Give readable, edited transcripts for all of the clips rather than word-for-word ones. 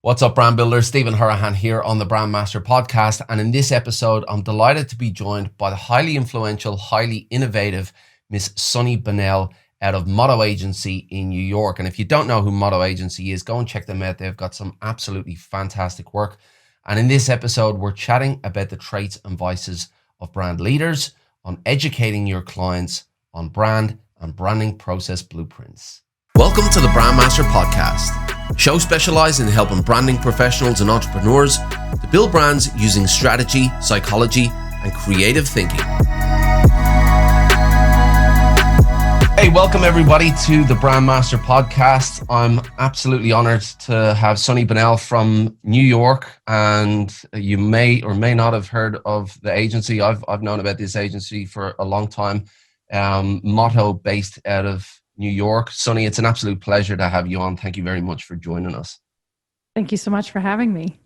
What's up, brand builder? Stephen Hurahan here on the Brand Master podcast. And in this episode, I'm delighted to be joined by the highly influential, highly innovative Miss Sunny Bonnell out of Motto Agency in New York. And if you don't know who Motto Agency is, go and check them out. They've got some absolutely fantastic work. And in this episode, we're chatting about the traits and vices of brand leaders, on educating your clients on brand and branding process blueprints. Welcome to the Brand Master podcast, a show specialized in helping branding professionals and entrepreneurs to build brands using strategy, psychology, and creative thinking. Hey, welcome everybody to the Brand Master podcast. I'm absolutely honored to have Sunny Bonnell from New York, and you may or may not have heard of the agency. I've known about this agency for a long time. Motto, based out of New York. Sunny, it's an absolute pleasure to have you on. Thank you very much for joining us. Thank you so much for having me.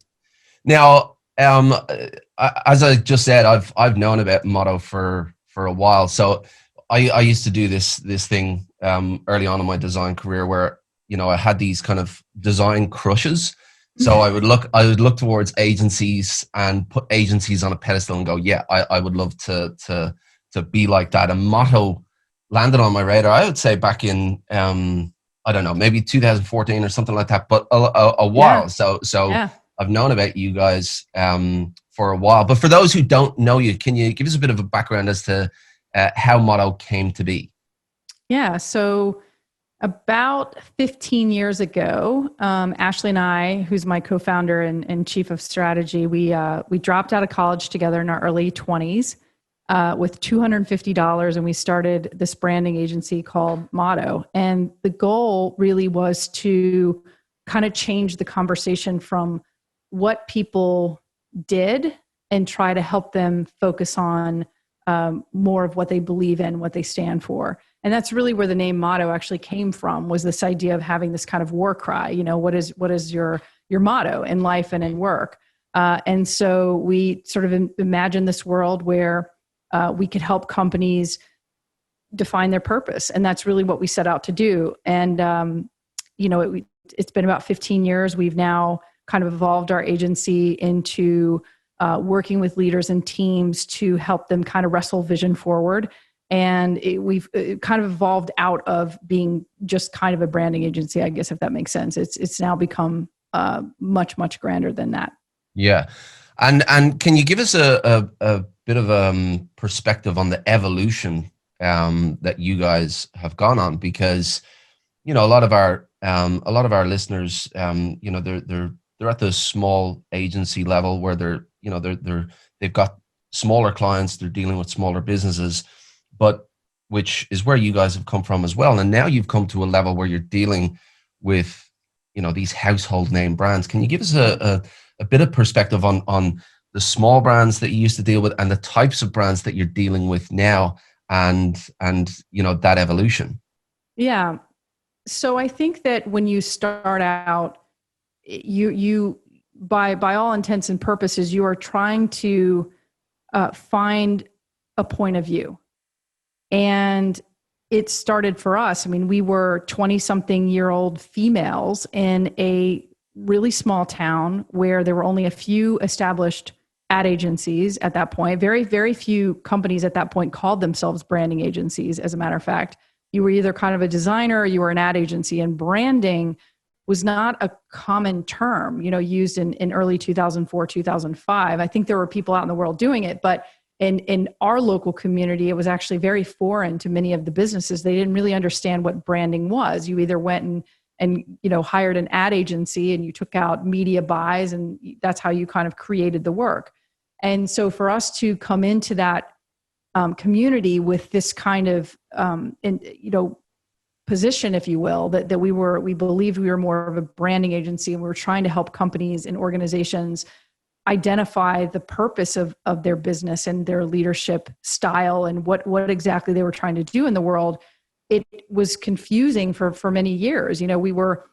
Now, as I just said, I've known about Motto for a while. So I used to do this thing early on in my design career where, you know, I had these kind of design crushes. So I would look towards agencies and put agencies on a pedestal and go, yeah, I would love to be like that. And Motto landed on my radar, I would say back in, I don't know, maybe 2014 or something like that, but a while. Yeah. So I've known about you guys for a while. But for those who don't know you, can you give us a bit of a background as to how Motto came to be? Yeah, so about 15 years ago, Ashley and I, who's my co-founder and chief of strategy, we dropped out of college together in our early 20s. With $250, and we started this branding agency called Motto. And the goal really was to kind of change the conversation from what people did and try to help them focus on more of what they believe in, what they stand for. And that's really where the name Motto actually came from, was this idea of having this kind of war cry. You know, what is your motto in life and in work? And so we sort of imagined this world where we could help companies define their purpose. And that's really what we set out to do. And, you know, it's been about 15 years. We've now kind of evolved our agency into working with leaders and teams to help them kind of wrestle vision forward. And we've kind of evolved out of being just kind of a branding agency, I guess, if that makes sense. It's now become much, much grander than that. Yeah. And can you give us a bit of perspective on the evolution that you guys have gone on? Because, you know, a lot of our listeners, you know, they're at the small agency level where they've got smaller clients, they're dealing with smaller businesses, but which is where you guys have come from as well. And now you've come to a level where you're dealing with, you know, these household name brands. Can you give us a bit of perspective on the small brands that you used to deal with and the types of brands that you're dealing with now, and you know, that evolution? Yeah. So I think that when you start out, you by all intents and purposes, you are trying to find a point of view. And it started for us. I mean, we were 20-something-year-old females in a really small town where there were only a few established ad agencies at that point. Very, very few companies at that point called themselves branding agencies. As a matter of fact, you were either kind of a designer or you were an ad agency, and branding was not a common term, you know, used in early 2004, 2005. I think there were people out in the world doing it, but in our local community, it was actually very foreign to many of the businesses. They didn't really understand what branding was. You either went and you know, hired an ad agency and you took out media buys, and that's how you kind of created the work. And so for us to come into that community with this kind of, you know, position, if you will, that we believed we were more of a branding agency, and we were trying to help companies and organizations identify the purpose of their business and their leadership style and what exactly they were trying to do in the world. It was confusing for many years. You know, we were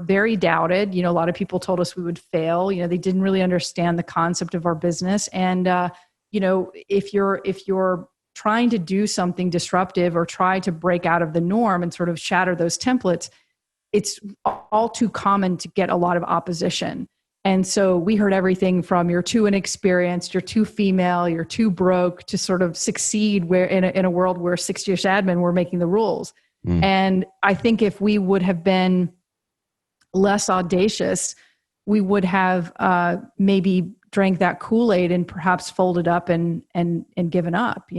very doubted. You know, a lot of people told us we would fail. You know, they didn't really understand the concept of our business. And, you know, if you're trying to do something disruptive or try to break out of the norm and sort of shatter those templates, it's all too common to get a lot of opposition. And so we heard everything from you're too inexperienced, you're too female, you're too broke to sort of succeed where in a world where 60-ish admin were making the rules. And I think if we would have been less audacious, we would have maybe drank that Kool-Aid and perhaps folded up and given up,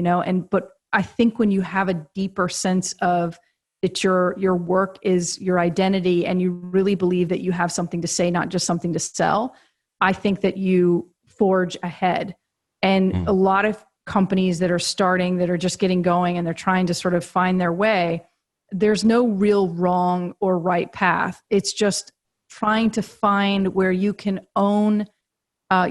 but I think when you have a deeper sense of that your work is your identity and you really believe that you have something to say, not just something to sell, I think that you forge ahead. And a lot of companies that are starting, that are just getting going and they're trying to sort of find their way, there's no real wrong or right path. It's just trying to find where you can own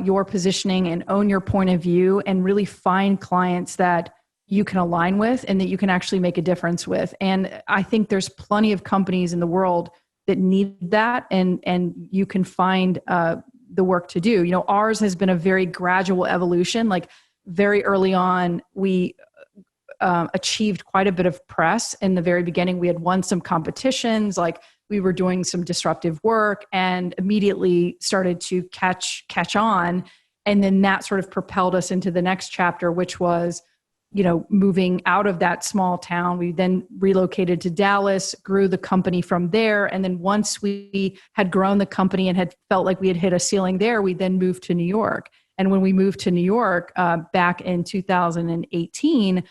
your positioning and own your point of view and really find clients that you can align with and that you can actually make a difference with. And I think there's plenty of companies in the world that need that, and you can find the work to do. Ours has been a very gradual evolution. Like very early on, we achieved quite a bit of press. In the very beginning, we had won some competitions, like we were doing some disruptive work and immediately started to catch on. And then that sort of propelled us into the next chapter, which was, moving out of that small town. We then relocated to Dallas, grew the company from there. And then once we had grown the company and had felt like we had hit a ceiling there, we then moved to New York. And when we moved to New York back in 2018,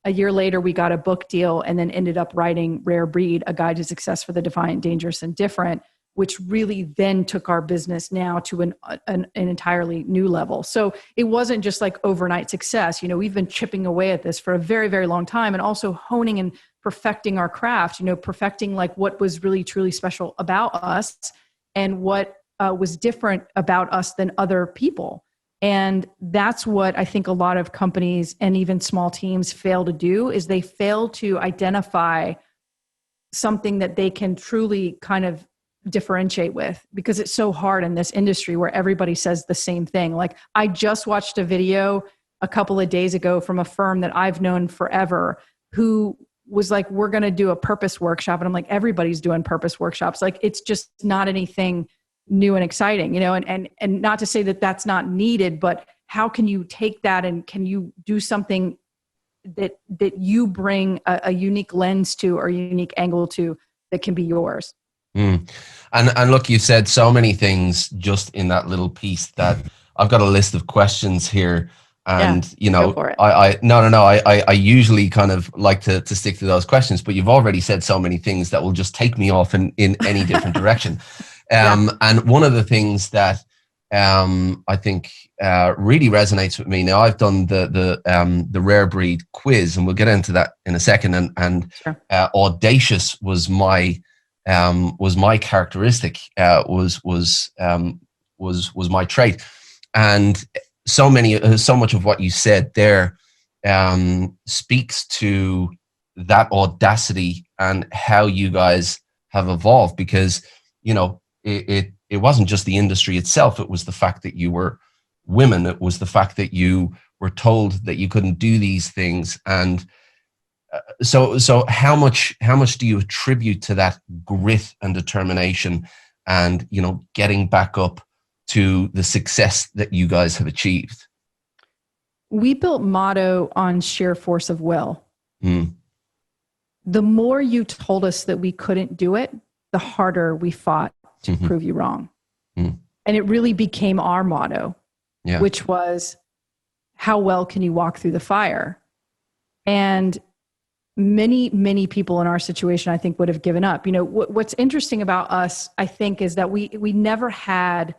a year later, we got a book deal and then ended up writing Rare Breed, A Guide to Success for the Defiant, Dangerous, and Different, which really then took our business now to an entirely new level. So it wasn't just like overnight success. We've been chipping away at this for a very, very long time, and also honing and perfecting our craft, perfecting like what was really, truly special about us and what was different about us than other people. And that's what I think a lot of companies and even small teams fail to do, is they fail to identify something that they can truly kind of differentiate with, because it's so hard in this industry where everybody says the same thing. Like I just watched a video a couple of days ago from a firm that I've known forever who was like, we're going to do a purpose workshop. And I'm like, everybody's doing purpose workshops. Like it's just not anything new and exciting, and not to say that that's not needed, but how can you take that and can you do something that you bring a unique lens to or a unique angle to that can be yours? And look, you said so many things just in that little piece that I've got a list of questions here. And, go for it. I usually kind of like to stick to those questions, but you've already said so many things that will just take me off in any different direction. And one of the things that I think really resonates with me, now I've done the Rare Breed quiz, and we'll get into that in a second. And Sure. Audacious was my characteristic, was my trait. And so much of what you said there speaks to that audacity and how you guys have evolved, because it wasn't just the industry itself. It was the fact that you were women. It was the fact that you were told that you couldn't do these things. And so how much do you attribute to that grit and determination and, getting back up to the success that you guys have achieved? We built Motto on sheer force of will. The more you told us that we couldn't do it, the harder we fought to prove you wrong. And it really became our motto, which was, how well can you walk through the fire? And many, many people in our situation, I think, would have given up. What's interesting about us, I think, is that we never had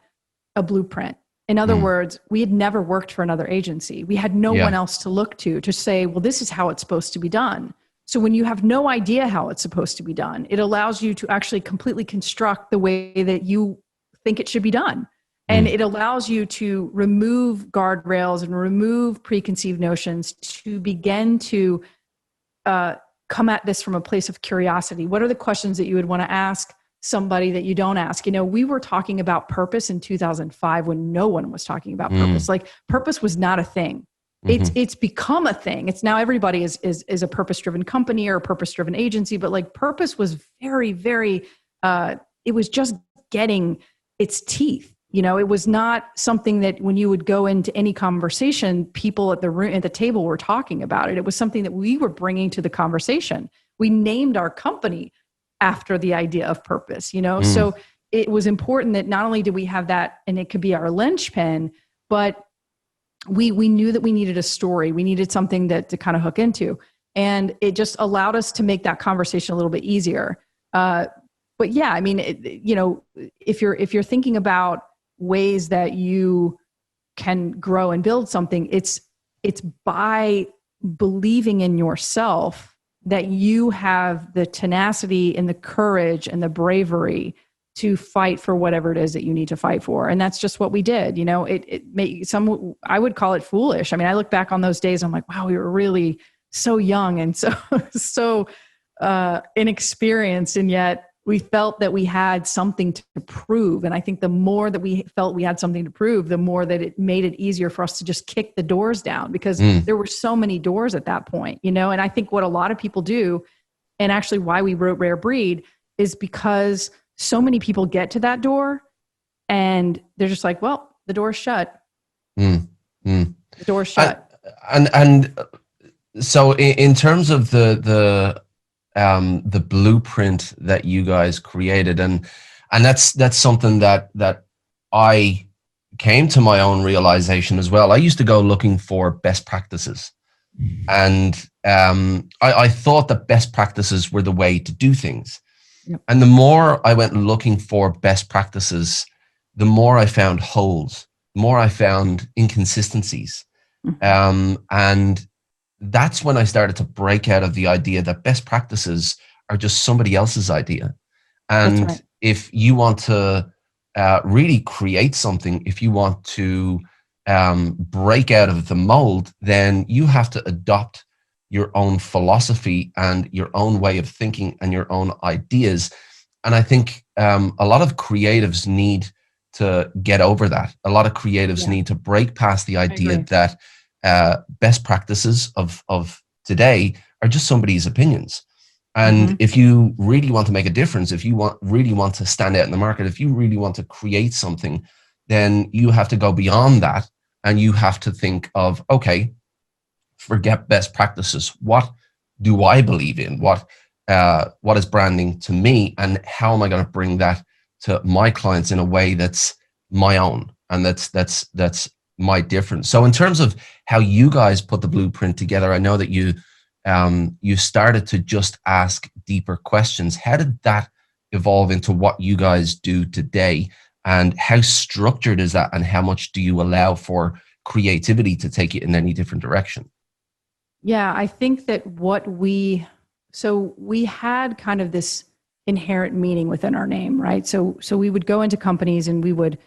a blueprint. In other words, we had never worked for another agency. We had no one else to look to say, well, this is how it's supposed to be done. So when you have no idea how it's supposed to be done, it allows you to actually completely construct the way that you think it should be done. And it allows you to remove guardrails and remove preconceived notions to begin to come at this from a place of curiosity. What are the questions that you would want to ask somebody that you don't ask? We were talking about purpose in 2005 when no one was talking about purpose. Like purpose was not a thing. It's become a thing. It's now everybody is a purpose-driven company or a purpose-driven agency, but like purpose was very, very it was just getting its teeth. It was not something that when you would go into any conversation, people at the table were talking about it. It was something that we were bringing to the conversation. We named our company after the idea of purpose, So it was important that not only did we have that, and it could be our linchpin, but we knew that we needed a story. We needed something to kind of hook into. And it just allowed us to make that conversation a little bit easier. But yeah, I mean, if you're thinking about ways that you can grow and build something, it's by believing in yourself that you have the tenacity and the courage and the bravery to fight for whatever it is that you need to fight for. And that's just what we did. I would call it foolish. I mean, I look back on those days, I'm like, wow, we were really so young and so inexperienced. And yet we felt that we had something to prove. And I think the more that we felt we had something to prove, the more that it made it easier for us to just kick the doors down, because there were so many doors at that point, and I think what a lot of people do, and actually why we wrote Rare Breed, is because so many people get to that door and they're just like, well, the door's shut. The door's shut. And so in terms of the blueprint that you guys created, and that's something that I came to my own realization as well. I used to go looking for best practices, and I thought that best practices were the way to do things. Yep. And the more I went looking for best practices, the more I found holes, the more I found inconsistencies. And that's when I started to break out of the idea that best practices are just somebody else's idea. And right. If you want to really create something, if you want to break out of the mold, then you have to adopt your own philosophy and your own way of thinking and your own ideas. And I think a lot of creatives need to get over that. A lot of creatives need to break past the idea that best practices of today are just somebody's opinions. And if you really want to make a difference, if you really want to stand out in the market, if you really want to create something, then you have to go beyond that. And you have to think of, okay, forget best practices. What do I believe in? What is branding to me? And how am I going to bring that to my clients in a way that's my own? And that's my difference. So in terms of how you guys put the blueprint together, I know that you started to just ask deeper questions. How did that evolve into what you guys do today? And how structured is that? And how much do you allow for creativity to take it in any different direction? Yeah, I think that we had kind of this inherent meaning within our name, right? So we would go into companies and we would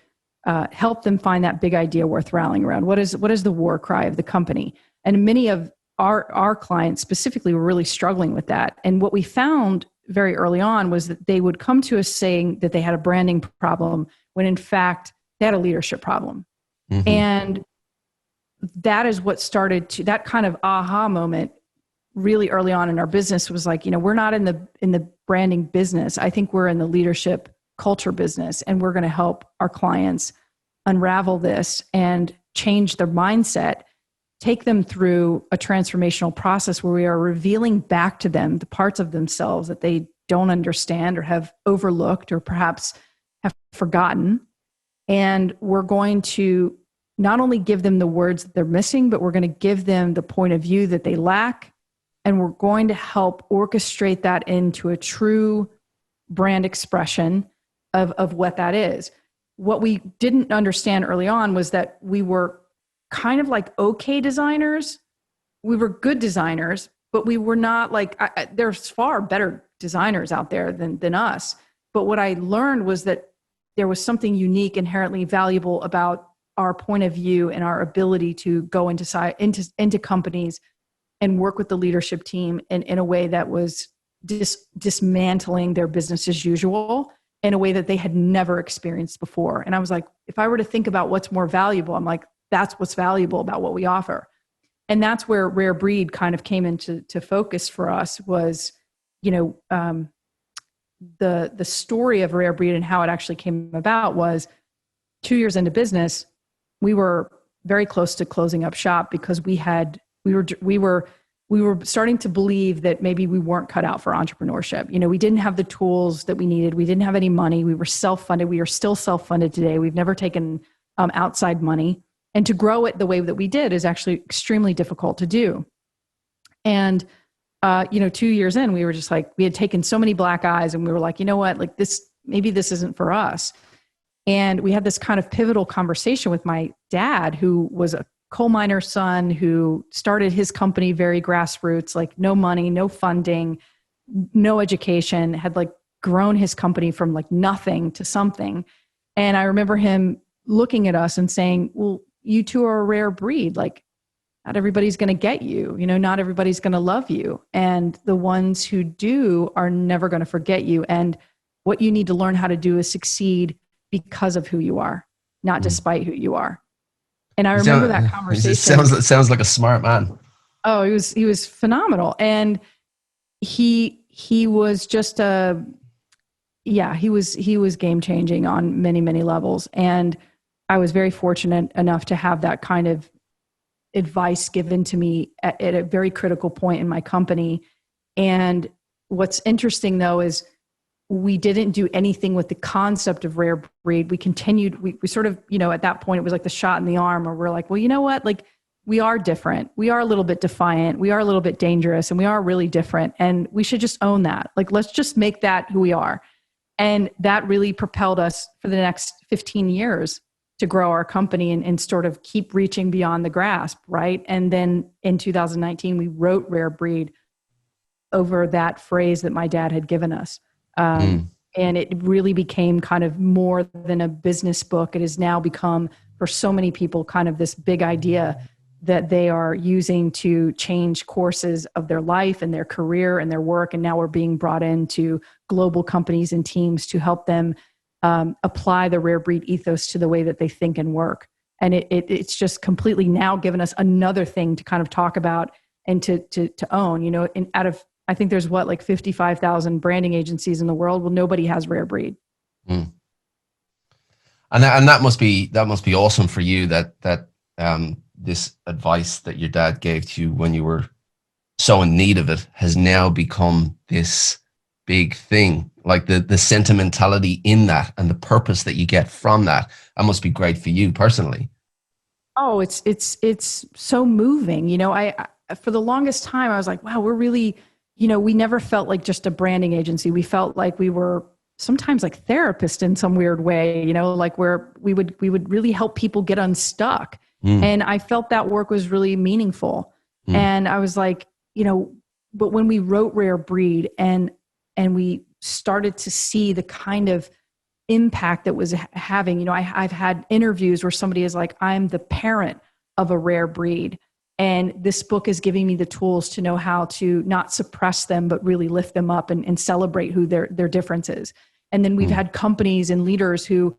help them find that big idea worth rallying around. What is the war cry of the company? And many of our clients specifically were really struggling with that. And what we found very early on was that they would come to us saying that they had a branding problem when in fact they had a leadership problem. And that is what started to, that kind of aha moment really early on in our business was like, we're not in the branding business. I think we're in the leadership culture business, and we're going to help our clients unravel this and change their mindset, take them through a transformational process where we are revealing back to them the parts of themselves that they don't understand or have overlooked or perhaps have forgotten. And we're going to not only give them the words that they're missing, but we're going to give them the point of view that they lack. And we're going to help orchestrate that into a true brand expression of what that is. What we didn't understand early on was that we were kind of like okay designers. We were good designers, but we were not like, there's far better designers out there than us. But what I learned was that there was something unique, inherently valuable about our point of view and our ability to go into companies and work with the leadership team in a way that was dismantling their business as usual in a way that they had never experienced before. And I was like, if I were to think about what's more valuable, I'm like, that's what's valuable about what we offer. And that's where Rare Breed kind of came into focus for us was, the story of Rare Breed and how it actually came about was 2 years into business, we were very close to closing up shop because we were starting to believe that maybe we weren't cut out for entrepreneurship. We didn't have the tools that we needed. We didn't have any money. We were self-funded. We are still self-funded today. We've never taken outside money. And to grow it the way that we did is actually extremely difficult to do. And 2 years in, we were just like, we had taken so many black eyes and we were like, you know what, like maybe this isn't for us. And we had this kind of pivotal conversation with my dad, who was a coal miner's son, who started his company very grassroots, like no money, no funding, no education, had like grown his company from like nothing to something. And I remember him looking at us and saying, well, you two are a rare breed. Like, not everybody's going to get you, not everybody's going to love you. And the ones who do are never going to forget you. And what you need to learn how to do is succeed because of who you are, not despite who you are. And I remember that conversation. It sounds like a smart man. Oh, he was phenomenal. And he was just he was game changing on many, many levels. And I was very fortunate enough to have that kind of advice given to me at a very critical point in my company. And what's interesting though is we didn't do anything with the concept of rare breed. We continued, we sort of, at that point it was like the shot in the arm where we're like, well, you know what? Like, we are different. We are a little bit defiant. We are a little bit dangerous, and we are really different. And we should just own that. Like, let's just make that who we are. And that really propelled us for the next 15 years to grow our company and sort of keep reaching beyond the grasp, right? And then in 2019, we wrote Rare Breed over that phrase that my dad had given us. And it really became kind of more than a business book. It has now become, for so many people, kind of this big idea that they are using to change courses of their life and their career and their work. And now we're being brought into global companies and teams to help them apply the Rare Breed ethos to the way that they think and work. And it's just completely now given us another thing to kind of talk about and to own, and out of, I think there's like 55,000 branding agencies in the world. Well, nobody has Rare Breed. And that must be awesome for you that this advice that your dad gave to you when you were so in need of it has now become this big thing. Like the sentimentality in that and the purpose that you get from that must be great for you personally. Oh, it's so moving. I for the longest time I was like, wow, we're really, we never felt like just a branding agency. We felt like we were sometimes like therapists in some weird way, like where we would really help people get unstuck. And I felt that work was really meaningful. And I was like, but when we wrote Rare Breed and we started to see the kind of impact that was having, I've had interviews where somebody is like, I'm the parent of a rare breed. And this book is giving me the tools to know how to not suppress them, but really lift them up and celebrate who their difference is. And then we've had companies and leaders who,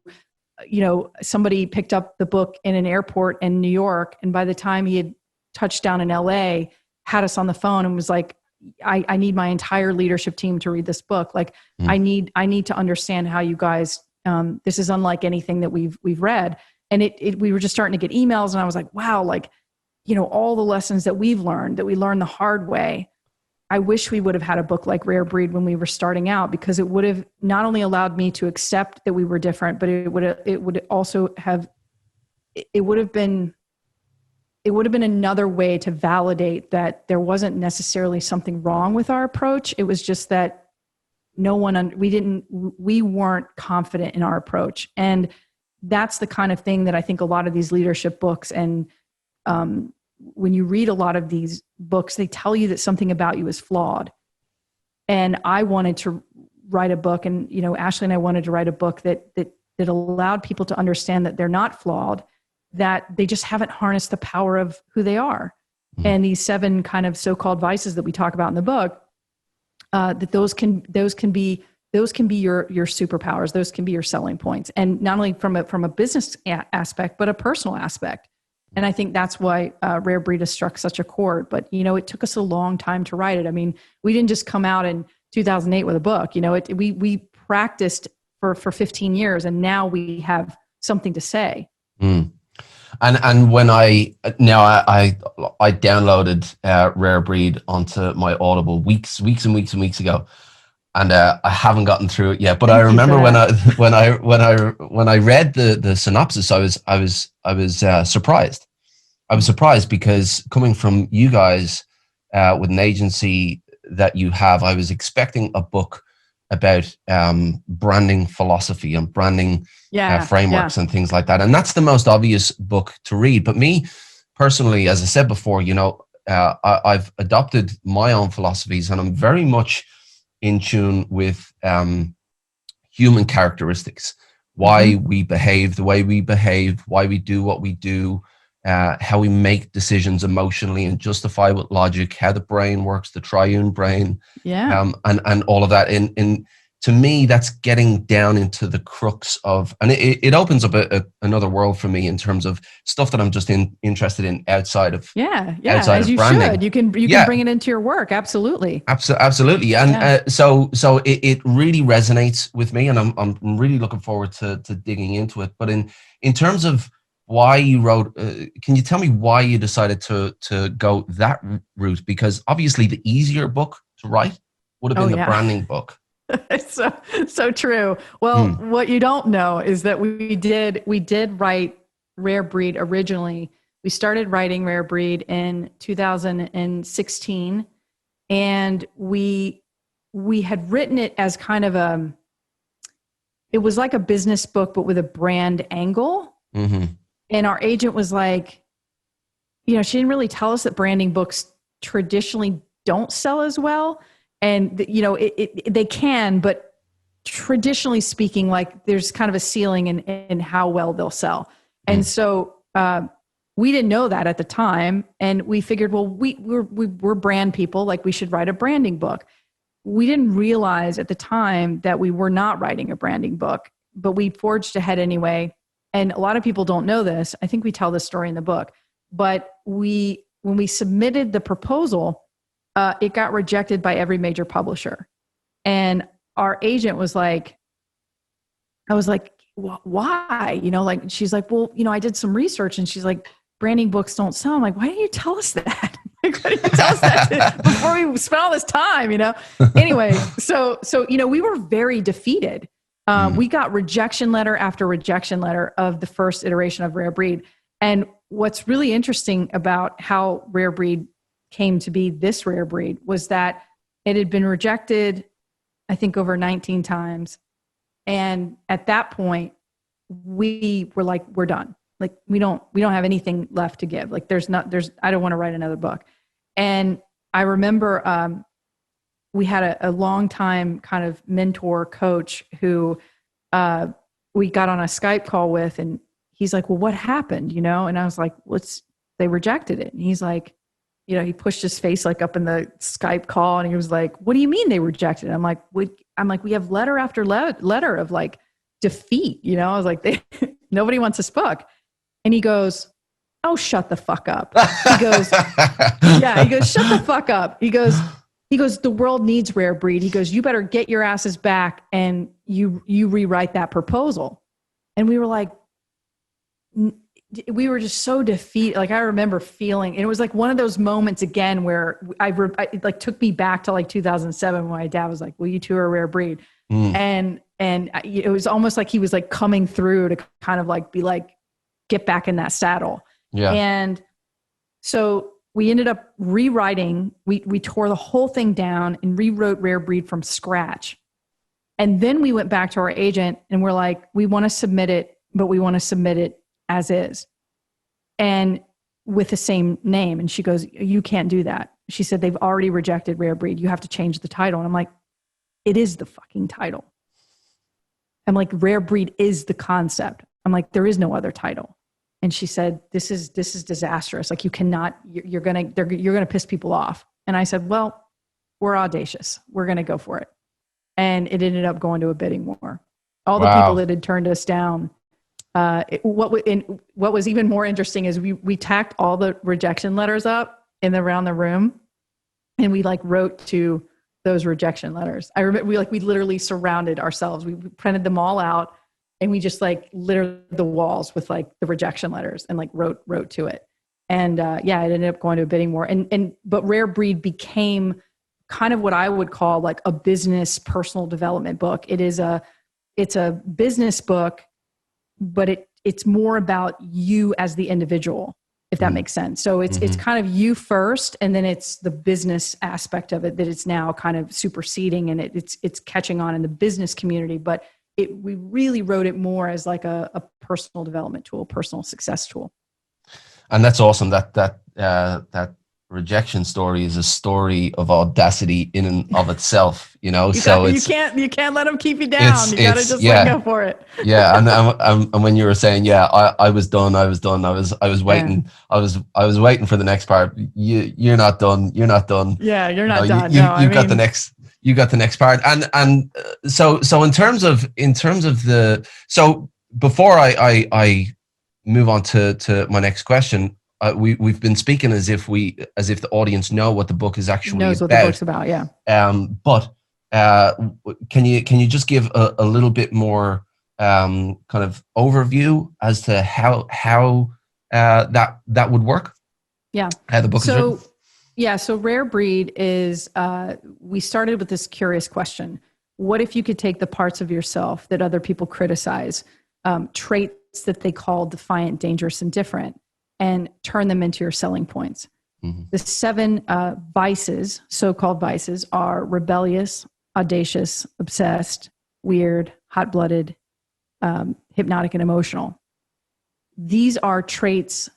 somebody picked up the book in an airport in New York. And by the time he had touched down in LA, had us on the phone and was like, I need my entire leadership team to read this book. Like, I need to understand how you guys, this is unlike anything that we've read. And we were just starting to get emails, and I was like, wow, like, all the lessons that we learned the hard way. I wish we would have had a book like Rare Breed when we were starting out, because it would have not only allowed me to accept that we were different, but it would have been another way to validate that there wasn't necessarily something wrong with our approach. It was just that we weren't confident in our approach. And that's the kind of thing that I think a lot of these leadership books and, when you read a lot of these books, they tell you that something about you is flawed. And I wanted to write a book, and, Ashley and I wanted to write a book that allowed people to understand that they're not flawed, that they just haven't harnessed the power of who they are. And these 7 kind of so-called vices that we talk about in the book, that those can be your superpowers. Those can be your selling points. And not only from a business aspect, but a personal aspect. And I think that's why Rare Breed has struck such a chord. But, it took us a long time to write it. I mean, we didn't just come out and 2008 with a book. You know, we practiced for 15 years, and now we have something to say. Mm. And when I downloaded Rare Breed onto my Audible weeks and weeks ago, and I haven't gotten through it yet. But I remember when I read the synopsis, I was surprised. I was surprised because coming from you guys with an agency that you have, I was expecting a book about branding philosophy and branding frameworks and things like that. And that's the most obvious book to read. But me personally, as I said before, you know, I've adopted my own philosophies, and I'm very much in tune with human characteristics, why we behave the way we behave, why we do what we do, how we make decisions emotionally and justify with logic, how the brain works, the triune brain, and all of that. And to me, that's getting down into the crux of, and it opens up another world for me in terms of stuff that I'm just interested in outside of outside as of you branding. should. You can bring it into your work. Absolutely. Absolutely. And so it really resonates with me, and I'm really looking forward to digging into it. But in terms of why you wrote, can you tell me why you decided to go that route? Because obviously the easier book to write would have been the branding book. so true. Well, what you don't know is that we did write Rare Breed originally. We started writing Rare Breed in 2016, and we had written it as kind of it was like a business book, but with a brand angle. And our agent was like, you know, she didn't really tell us that branding books traditionally don't sell as well. And, you know, they can, but traditionally speaking, like there's kind of a ceiling in how well they'll sell. And so we didn't know that at the time. And we figured, well, we're brand people, like we should write a branding book. We didn't realize at the time that we were not writing a branding book, but we forged ahead anyway. And a lot of people don't know this. I think we tell this story in the book, but when we submitted the proposal, it got rejected by every major publisher. And our agent was like, I was like, why? You know, like, she's like, well, you know, I did some research, and she's like, branding books don't sell. I'm like, why didn't you tell us that? Like, why didn't you tell us that before we spent all this time, you know? Anyway, so, you know, we were very defeated. We got rejection letter after rejection letter of the first iteration of Rare Breed. And what's really interesting about how Rare Breed came to be this Rare Breed was that it had been rejected, I think, over 19 times. And at that point, we were like, we're done. Like, we don't have anything left to give. Like, I don't want to write another book. And I remember, we had a long time kind of mentor coach who we got on a Skype call with, and he's like, well, what happened? You know? And I was like, they rejected it. And he's like, you know, he pushed his face like up in the Skype call, and he was like, what do you mean they rejected it? I'm like, we have letter after letter of like defeat. You know, I was like, nobody wants this book. And he goes, oh, shut the fuck up. He goes, shut the fuck up. He goes, the world needs Rare Breed. He goes, you better get your asses back and you rewrite that proposal. And we were like, we were just so defeated. Like, I remember feeling, and it was like one of those moments again where it like took me back to like 2007 when my dad was like, will you tour Rare Breed? And it was almost like he was like coming through to kind of like be like, get back in that saddle. Yeah. And so we ended up rewriting, we tore the whole thing down and rewrote Rare Breed from scratch. And then we went back to our agent and we're like, we want to submit it, but we want to submit it as is and with the same name. And she goes, you can't do that. She said, they've already rejected Rare Breed. You have to change the title. And I'm like, it is the fucking title. I'm like, Rare Breed is the concept. I'm like, there is no other title. And she said, this is disastrous. Like, you cannot, you're going to piss people off. And I said, well, we're audacious. We're going to go for it. And it ended up going to a bidding war. All the people that had turned us down. What was even more interesting is we tacked all the rejection letters up around the room, and we like wrote to those rejection letters. I remember we literally surrounded ourselves. We printed them all out and we just like littered the walls with like the rejection letters and like wrote to it. And yeah, it ended up going to a bidding war. But Rare Breed became kind of what I would call like a business personal development book. It's a business book, but it's more about you as the individual, if that makes sense. So it's kind of you first, and then it's the business aspect of it that it's now kind of superseding, and it's catching on in the business community. But we really wrote it more as like a personal development tool, personal success tool. And that's awesome. That rejection story is a story of audacity in and of itself, you know. You can't let them keep you down. You got to just let go for it. Yeah, and when you were saying, yeah, I was done. I was waiting. Yeah. I was waiting for the next part. You're not done. You're not done. Yeah, you're not done. You got the next. You got the next part. And so in terms of before I move on to my next question. We've been speaking as if the audience know what the book is actually knows about. What the book's about, yeah. But can you just give a little bit more kind of overview as to how that would work? Yeah. How the book is written? Yeah. So Rare Breed is we started with this curious question: what if you could take the parts of yourself that other people criticize, traits that they call defiant, dangerous, and different, and turn them into your selling points. Mm-hmm. The 7 vices, so-called vices, are rebellious, audacious, obsessed, weird, hot-blooded, hypnotic, and emotional. These are traits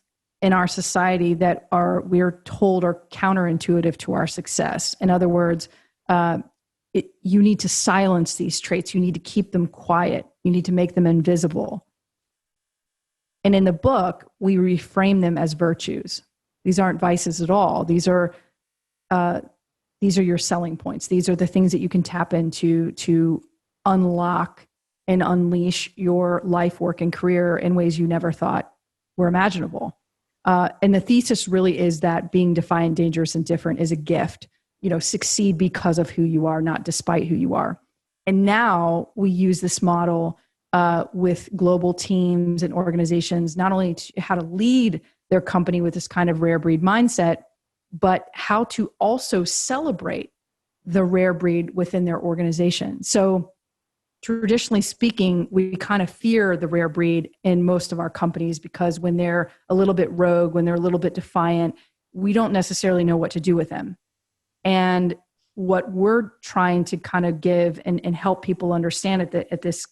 in our society that we're told are counterintuitive to our success. In other words, you need to silence these traits. You need to keep them quiet. You need to make them invisible. And in the book, we reframe them as virtues. These aren't vices at all. These are your selling points. These are the things that you can tap into to unlock and unleash your life, work, and career in ways you never thought were imaginable. And the thesis really is that being defiant, dangerous, and different is a gift. You know, succeed because of who you are, not despite who you are. And now we use this model with global teams and organizations, not only how to lead their company with this kind of rare breed mindset, but how to also celebrate the rare breed within their organization. So traditionally speaking, we kind of fear the rare breed in most of our companies because when they're a little bit rogue, when they're a little bit defiant, we don't necessarily know what to do with them. And what we're trying to kind of give and help people understand at this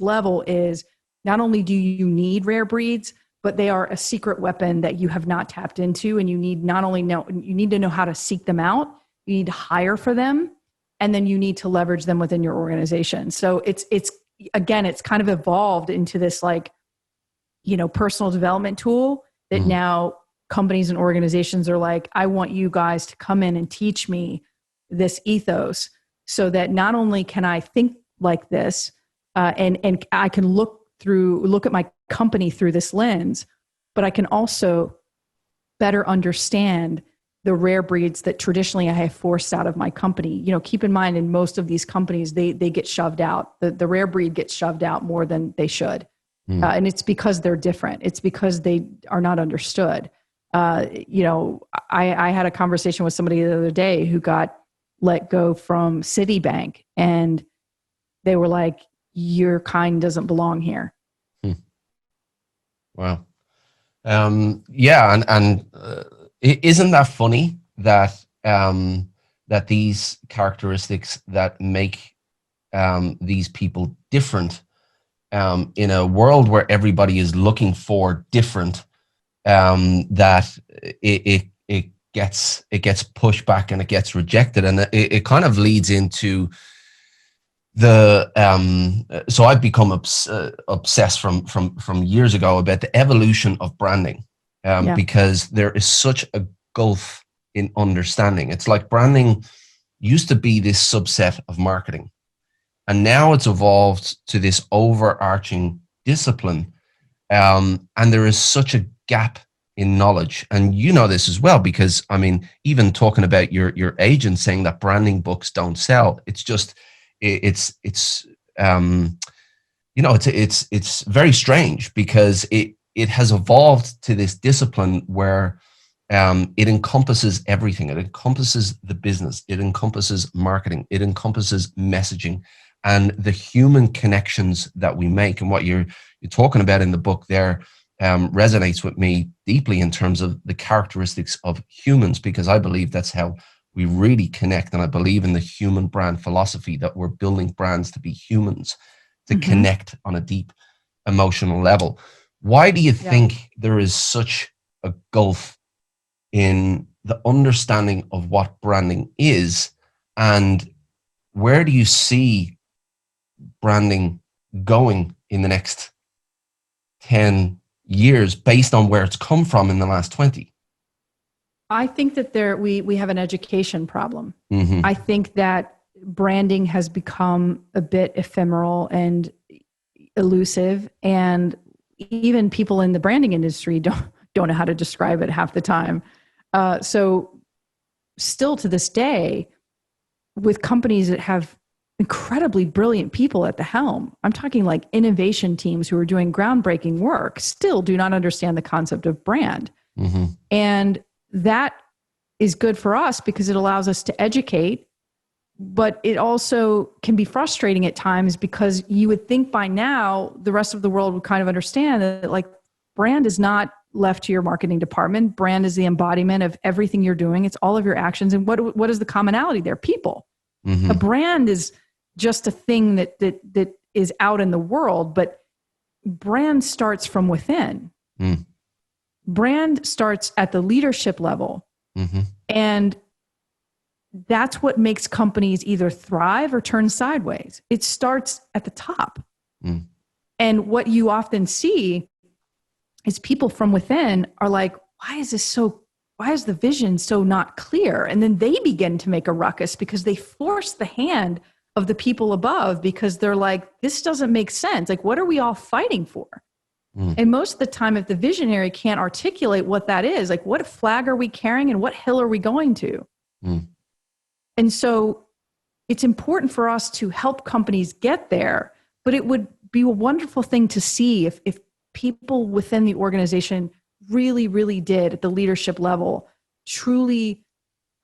level is not only do you need rare breeds, but they are a secret weapon that you have not tapped into. And you need you need to know how to seek them out. You need to hire for them. And then you need to leverage them within your organization. So it's kind of evolved into this personal development tool that now companies and organizations are like, I want you guys to come in and teach me this ethos so that not only can I think like this, and I can look at my company through this lens, but I can also better understand the rare breeds that traditionally I have forced out of my company. You know, keep in mind, in most of these companies, they get shoved out. The rare breed gets shoved out more than they should. And it's because they're different. It's because they are not understood. I had a conversation with somebody the other day who got let go from Citibank, and they were like, your kind doesn't belong here. Wow. Yeah. And isn't that funny that that these characteristics that make these people different in a world where everybody is looking for different, that it gets pushed back and it gets rejected, and it kind of leads into so I've become obsessed from years ago about the evolution of branding, because there is such a gulf in understanding. It's like branding used to be this subset of marketing, and now it's evolved to this overarching discipline, and there is such a gap in knowledge. And you know this as well, because I mean, even talking about your agent saying that branding books don't sell, it's just it's you know, it's very strange, because it has evolved to this discipline where it encompasses everything. It encompasses the business. It encompasses marketing. It encompasses messaging and the human connections that we make. And what you're talking about in the book there resonates with me deeply in terms of the characteristics of humans, because I believe that's how we really connect. And I believe in the human brand philosophy, that we're building brands to be humans, to connect on a deep emotional level. Why do you think there is such a gulf in the understanding of what branding is, and where do you see branding going in the next 10 years based on where it's come from in the last 20? I think that we have an education problem. I think that branding has become a bit ephemeral and elusive, and even people in the branding industry don't know how to describe it half the time. So still to this day, with companies that have incredibly brilliant people at the helm, I'm talking like innovation teams who are doing groundbreaking work, still do not understand the concept of brand. And that is good for us because it allows us to educate, but it also can be frustrating at times, because you would think by now the rest of the world would kind of understand that, like, brand is not left to your marketing department. Brand is the embodiment of everything you're doing. It's all of your actions. And what is the commonality there? People. A brand is just a thing that is out in the world, but brand starts from within. Brand starts at the leadership level. And that's what makes companies either thrive or turn sideways. It starts at the top. And what you often see is people from within are like, why is the vision so not clear? And then they begin to make a ruckus because they force the hand of the people above, because they're like, this doesn't make sense. Like, what are we all fighting for? And most of the time, if the visionary can't articulate what that is, like, what flag are we carrying and what hill are we going to? And so it's important for us to help companies get there, but it would be a wonderful thing to see if people within the organization really, really did at the leadership level truly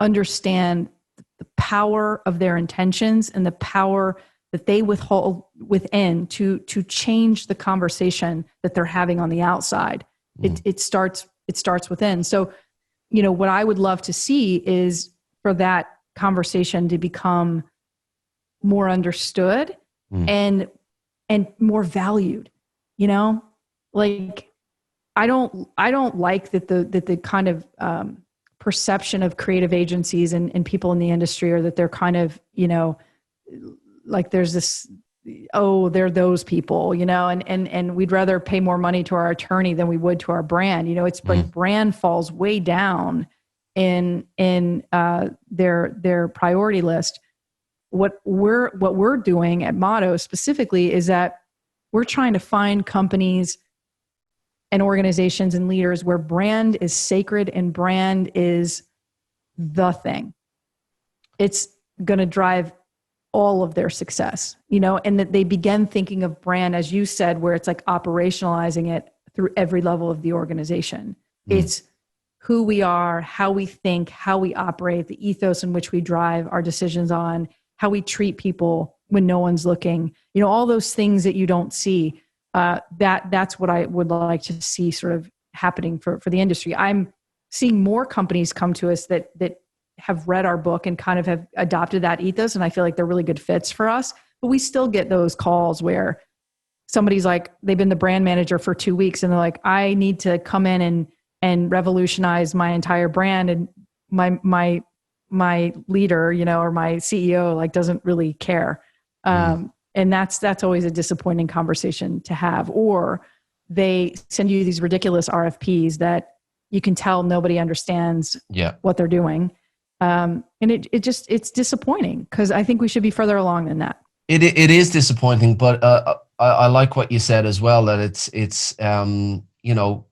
understand the power of their intentions and the power that they withhold within to change the conversation that they're having on the outside. It starts within. So, you know, what I would love to see is for that conversation to become more understood and more valued. You know, like, I don't like that the kind of perception of creative agencies and people in the industry are that they're kind of, you know, like there's this, oh, they're those people, you know, and we'd rather pay more money to our attorney than we would to our brand. You know, it's like brand falls way down in their priority list. What we're doing at Motto specifically is that we're trying to find companies and organizations and leaders where brand is sacred and brand is the thing. It's going to drive all of their success, you know, and that they begin thinking of brand, as you said, where it's like operationalizing it through every level of the organization. It's who we are, how we think, how we operate, the ethos in which we drive our decisions on, how we treat people when no one's looking, you know, all those things that you don't see. That's what I would like to see sort of happening for the industry. I'm seeing more companies come to us that have read our book and kind of have adopted that ethos. And I feel like they're really good fits for us, but we still get those calls where somebody's like, they've been the brand manager for 2 weeks and they're like, I need to come in and revolutionize my entire brand. And my leader, you know, or my CEO, like, doesn't really care. And that's always a disappointing conversation to have. Or they send you these ridiculous RFPs that you can tell nobody understands what they're doing. And it's disappointing, because I think we should be further along than that. It is disappointing, but I like what you said as well, that it's you know,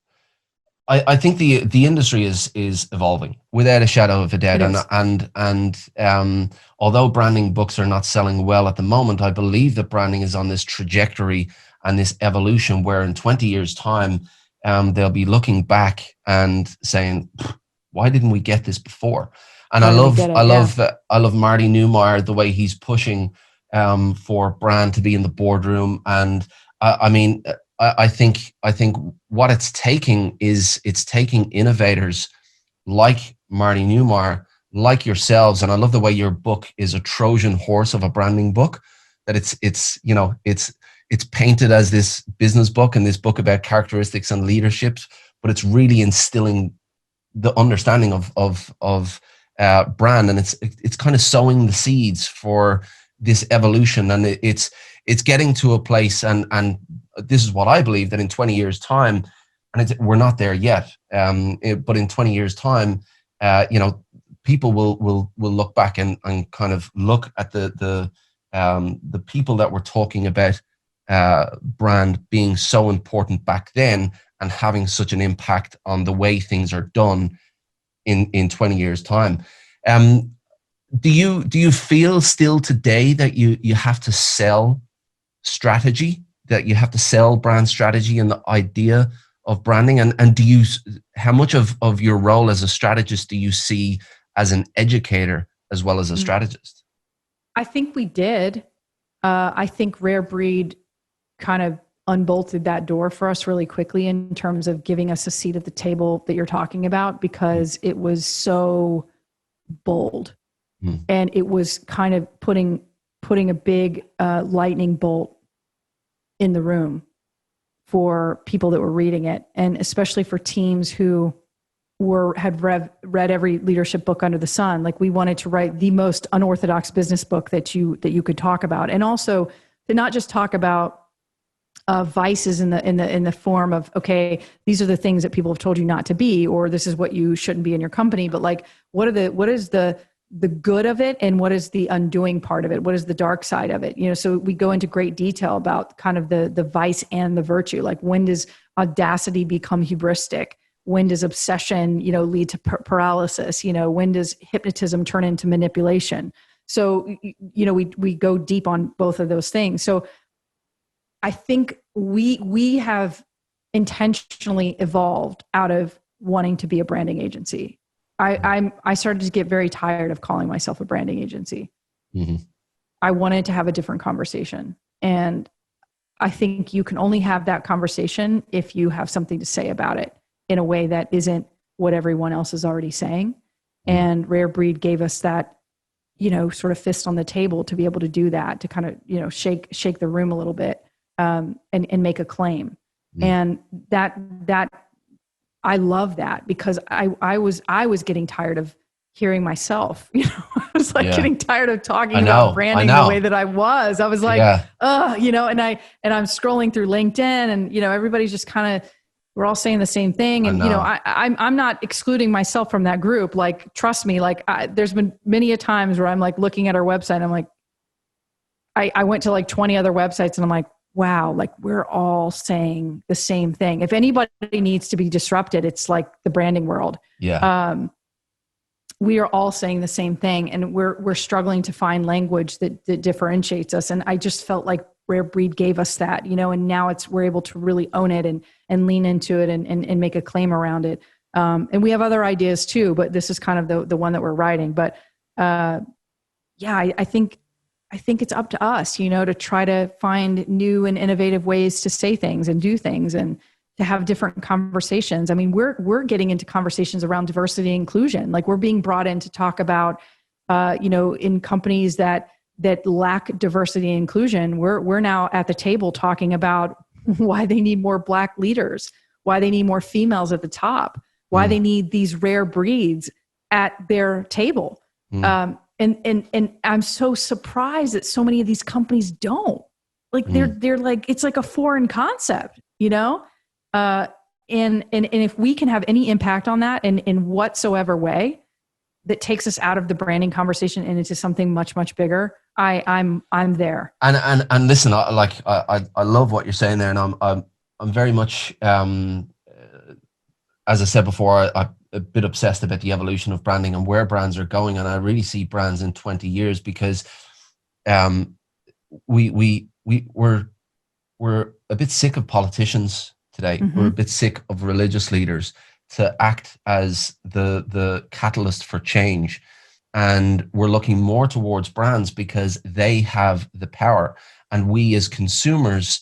I think the industry is evolving without a shadow of a doubt, It is. and although branding books are not selling well at the moment, I believe that branding is on this trajectory and this evolution where in 20 years' time, they'll be looking back and saying, "Why didn't we get this before?" And Why didn't we get it? I love Marty Newmeyer, the way he's pushing for brand to be in the boardroom, and I mean. I think what it's taking is it's taking innovators like Marty Newmeyer, like yourselves, and I love the way your book is a Trojan horse of a branding book. That it's painted as this business book and this book about characteristics and leadership, but it's really instilling the understanding of brand, and it's kind of sowing the seeds for this evolution, and it's getting to a place, and this is what I believe, that in 20 years time, and we're not there yet, but in 20 years time, people will look back and kind of look at the people that were talking about brand being so important back then and having such an impact on the way things are done in 20 years time. Do you feel still today that you have to sell strategy, that you have to sell brand strategy and the idea of branding? And do you, how much of your role as a strategist do you see as an educator as well as a strategist? I think we did. I think Rare Breed kind of unbolted that door for us really quickly in terms of giving us a seat at the table that you're talking about, because it was so bold. And it was kind of putting a big lightning bolt in the room for people that were reading it, and especially for teams who had read every leadership book under the sun. Like, we wanted to write the most unorthodox business book that you could talk about, and also to not just talk about vices in the form of, okay, these are the things that people have told you not to be, or this is what you shouldn't be in your company, but like, what is the good of it, and what is the undoing part of it? What is the dark side of it? So we go into great detail about kind of the vice and the virtue. Like, when does audacity become hubristic? When does obsession, lead to paralysis? When does hypnotism turn into manipulation? So, we go deep on both of those things. So I think we have intentionally evolved out of wanting to be a branding agency. I started to get very tired of calling myself a branding agency. Mm-hmm. I wanted to have a different conversation. And I think you can only have that conversation if you have something to say about it in a way that isn't what everyone else is already saying. Mm-hmm. And Rare Breed gave us that, sort of fist on the table to be able to do that, to kind of, shake the room a little bit, and make a claim. Mm-hmm. And that I love that, because I was getting tired of hearing myself. I was like getting tired of talking about branding the way that I was. I was like, and I'm scrolling through LinkedIn, and everybody's just kind of, we're all saying the same thing. And I'm not excluding myself from that group. Like, trust me, like there's been many a times where I'm like looking at our website, and I'm like, I went to like 20 other websites, and I'm like, wow, like we're all saying the same thing. If anybody needs to be disrupted, it's like the branding world. Yeah. We are all saying the same thing, and we're struggling to find language that differentiates us. And I just felt like Rare Breed gave us that, and now we're able to really own it and lean into it and make a claim around it. And we have other ideas too, but this is kind of the one that we're writing. But I think it's up to us, to try to find new and innovative ways to say things and do things, and to have different conversations. I mean, we're getting into conversations around diversity and inclusion. Like, we're being brought in to talk about, in companies that lack diversity and inclusion, we're now at the table talking about why they need more Black leaders, why they need more females at the top, why they need these rare breeds at their table. And I'm so surprised that so many of these companies don't. Like, they're like, it's like a foreign concept, and if we can have any impact on that in whatsoever way that takes us out of the branding conversation and into something much, much bigger, I'm there. And listen, I love what you're saying there, and I'm very much, as I said before, I'm a bit obsessed about the evolution of branding and where brands are going. And I really see brands in 20 years because um, we're a bit sick of politicians today. We're a bit sick of religious leaders to act as the catalyst for change. And we're looking more towards brands because they have the power. And we as consumers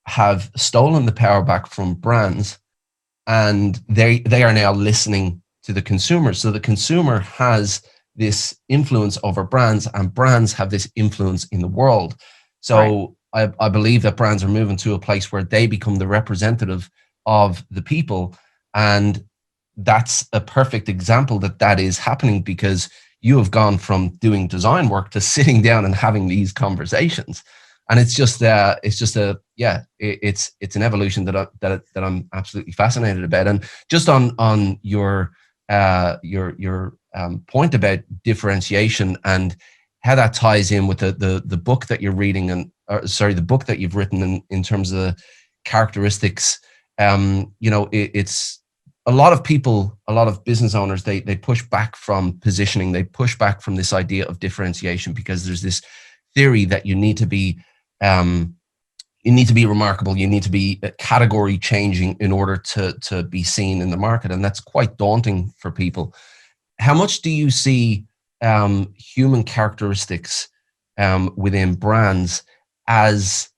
have stolen the power back from brands, and they are now listening to the consumer. So the consumer has this influence over brands, and brands have this influence in the world. So I believe that brands are moving to a place where they become the representative of the people. And that's a perfect example that that is happening, because you have gone from doing design work to sitting down and having these conversations. And it's an evolution that I'm absolutely fascinated about. And just on your point about differentiation and how that ties in with the book that you're reading, and the book that you've written in terms of the characteristics. It's a lot of people, a lot of business owners, they push back from positioning, they push back from this idea of differentiation, because there's this theory that you need to be remarkable, you need to be category changing in order to be seen in the market, and that's quite daunting for people. How much do you see human characteristics within brands as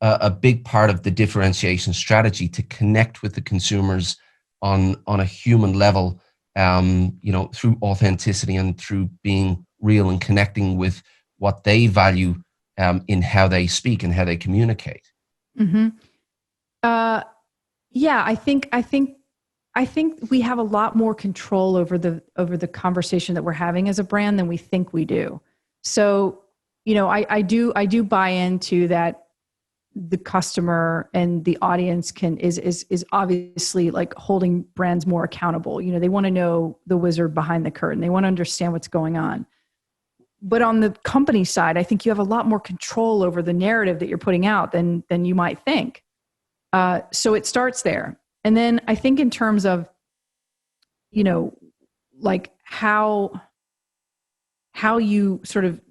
a big part of the differentiation strategy to connect with the consumers on a human level, through authenticity and through being real and connecting with what they value in how they speak and how they communicate? Mm-hmm. Yeah, I think we have a lot more control over the conversation that we're having as a brand than we think we do. So, I do buy into that. The customer and the audience is obviously like holding brands more accountable. They want to know the wizard behind the curtain. They want to understand what's going on. But on the company side, I think you have a lot more control over the narrative that you're putting out than you might think. So it starts there. And then I think in terms of, like how you sort of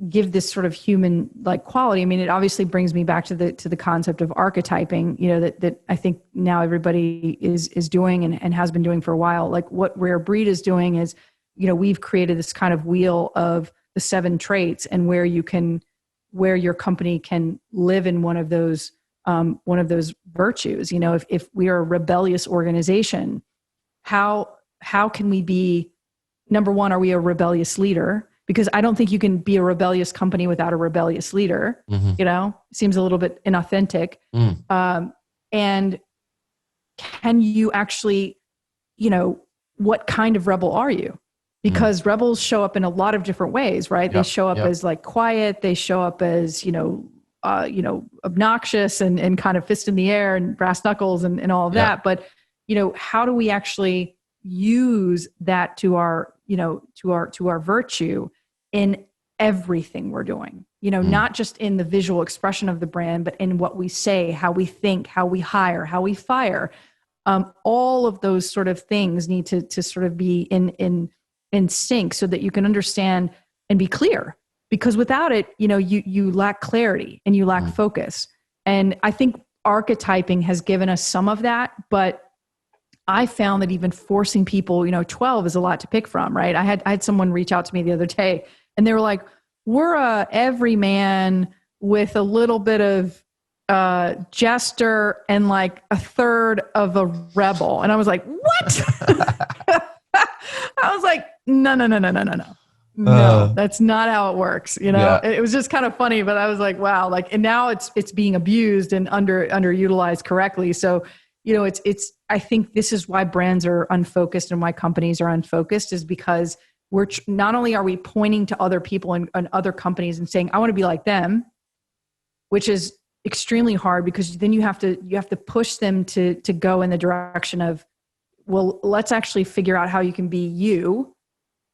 give this sort of human like quality. I mean, it obviously brings me back to the concept of archetyping, that I think now everybody is doing and has been doing for a while. Like what Rare Breed is doing is, we've created this kind of wheel of the 7 traits, and where your company can live in one of those virtues. If we are a rebellious organization, how can we be, number one, are we a rebellious leader? Because I don't think you can be a rebellious company without a rebellious leader. Mm-hmm. Seems a little bit inauthentic. And can you actually, what kind of rebel are you? Because rebels show up in a lot of different ways, right? They show up as like quiet. They show up as, obnoxious and kind of fist in the air and brass knuckles and all of that. But, how do we actually use that to our virtue in everything we're doing, not just in the visual expression of the brand, but in what we say, how we think, how we hire, how we fire. All of those sort of things need to sort of be in sync so that you can understand and be clear, because without it, you lack clarity and you lack focus. And I think archetyping has given us some of that, but I found that even forcing people, 12 is a lot to pick from, right? I had someone reach out to me the other day, and they were like, we're a everyman with a little bit of jester and like a third of a rebel. And I was like, what? I was like, no. No, that's not how it works. It was just kind of funny, but I was like, wow, and now it's being abused and underutilized correctly. So, I think this is why brands are unfocused and why companies are unfocused, is because we're not only are we pointing to other people and other companies and saying, I want to be like them, which is extremely hard, because then you have to push them to go in the direction of, well, let's actually figure out how you can be you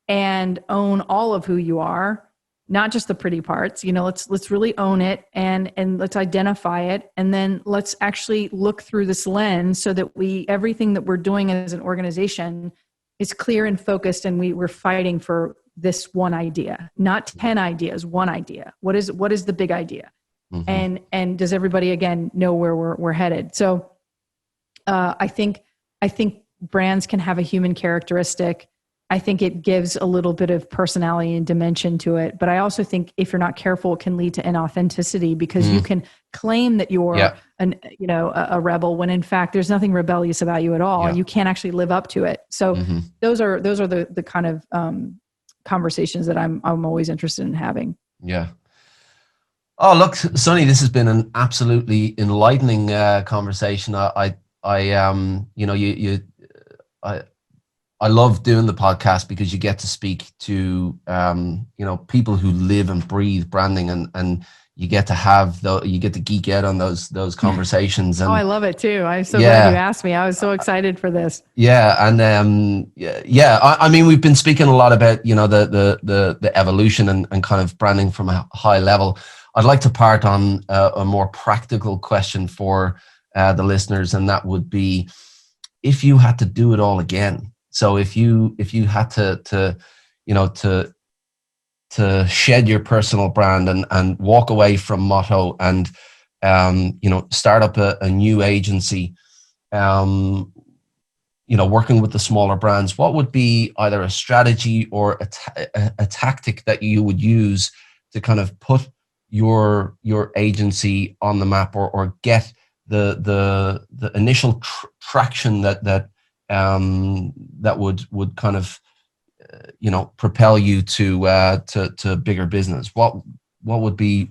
and own all of who you are, not just the pretty parts. Let's really own it and let's identify it, and then let's actually look through this lens so that everything that we're doing as an organization is clear and focused, and we're fighting for this one idea, not 10 ideas, one idea. What is the big idea? Mm-hmm. And does everybody, again, know where we're headed? So I think brands can have a human characteristic. I think it gives a little bit of personality and dimension to it. But I also think if you're not careful, it can lead to inauthenticity, because you can claim that you're a rebel when in fact there's nothing rebellious about you at all, and you can't actually live up to it. So those are the kind of conversations that I'm always interested in having. Yeah. Oh, look, Sonny, this has been an absolutely enlightening conversation. I love doing the podcast because you get to speak to people who live and breathe branding, and you get to geek out on those conversations. And I love it too. I'm so glad you asked me. I was so excited for this. Yeah, and I mean, we've been speaking a lot about the evolution and kind of branding from a high level. I'd like to part on a more practical question for the listeners, and that would be, if you had to do it all again. So if you had to shed your personal brand and walk away from Motto and start up a new agency, working with the smaller brands, what would be either a strategy or a tactic that you would use to kind of put your agency on the map, or get the initial traction that would kind of propel you to bigger business? What would be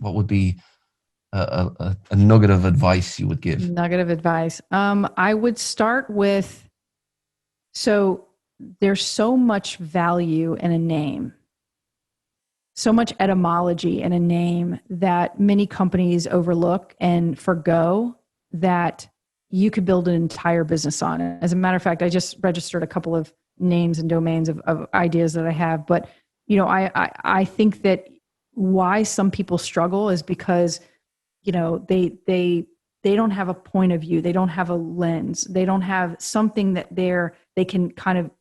a nugget of advice you would give? Nugget of advice. I would start with, so there's so much value in a name, so much etymology in a name that many companies overlook and forgo, that you could build an entire business on it. As a matter of fact, I just registered a couple of names and domains of ideas that I have. But, I think that why some people struggle is because, they don't have a point of view. They don't have a lens. They don't have something that they can kind of,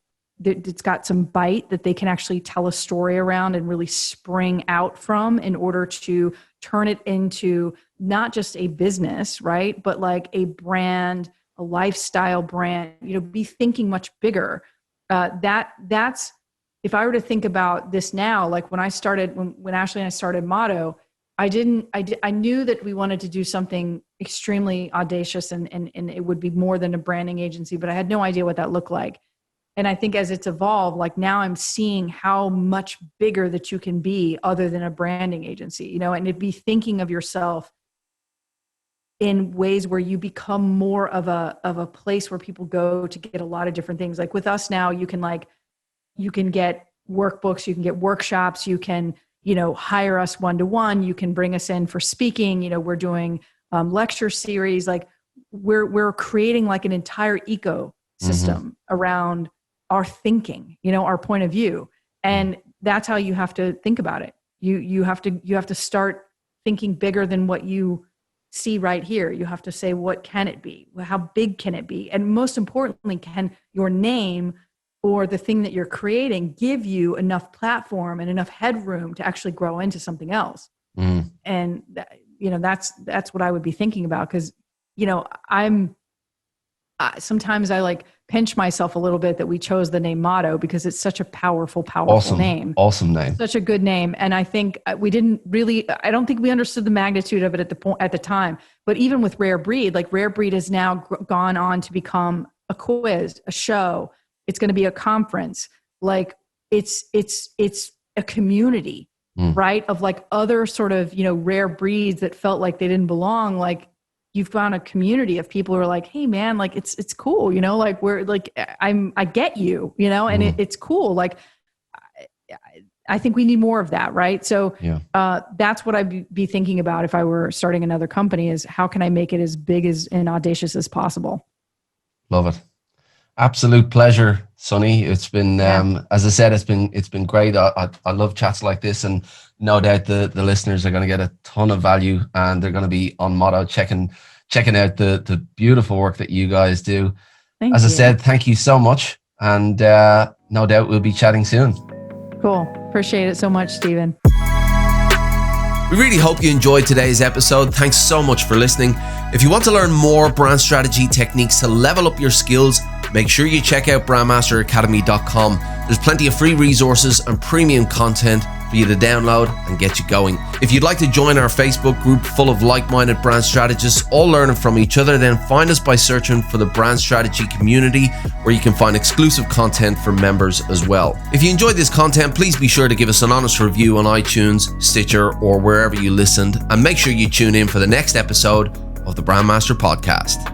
it's got some bite that they can actually tell a story around and really spring out from, in order to turn it into not just a business, right? But like a brand, a lifestyle brand, be thinking much bigger. That's, if I were to think about this now, like when Ashley and I started Motto, I knew that we wanted to do something extremely audacious and it would be more than a branding agency, but I had no idea what that looked like. And I think as it's evolved, like now I'm seeing how much bigger that you can be other than a branding agency, and it'd be thinking of yourself in ways where you become more of a place where people go to get a lot of different things. Like with us now, you can get workbooks, you can get workshops, you can, hire us one-to-one, you can bring us in for speaking, we're doing lecture series. Like we're creating like an entire ecosystem around our thinking, our point of view. And that's how you have to think about it. You have to start thinking bigger than what you see right here. You have to say, what can it be? How big can it be? And most importantly, can your name or the thing that you're creating give you enough platform and enough headroom to actually grow into something else? And that's what I would be thinking about. Cause sometimes I like pinch myself a little bit that we chose the name Motto, because it's such a powerful name. Awesome name. Such a good name. And I think I don't think we understood the magnitude of it at the time. But even with Rare Breed, like Rare Breed has now gone on to become a quiz, a show. It's going to be a conference. Like it's a community, right? Of like other sort of, rare breeds that felt like they didn't belong. Like you've found a community of people who are like, hey man, like it's cool, like we're like, I get you, and it's cool. Like, I think we need more of that. Right. So that's what I'd be thinking about if I were starting another company, is how can I make it as big and audacious as possible? Love it. Absolute pleasure, Sonny. It's been, Yeah. as I said, it's been great. I love chats like this, and no doubt the listeners are going to get a ton of value, and they're going to be on motto checking out the beautiful work that you guys do. As Thank I you. said, thank you so much, and no doubt we'll be chatting soon. Cool. Appreciate it so much, Stephen. We really hope you enjoyed today's episode. Thanks so much for listening. If you want to learn more brand strategy techniques to level up your skills, make sure you check out BrandMasterAcademy.com. There's plenty of free resources and premium content for you to download and get you going. If you'd like to join our Facebook group full of like-minded brand strategists, all learning from each other, then find us by searching for the Brand Strategy Community, where you can find exclusive content for members as well. If you enjoyed this content, please be sure to give us an honest review on iTunes, Stitcher, or wherever you listened, and make sure you tune in for the next episode of the Brandmaster Podcast.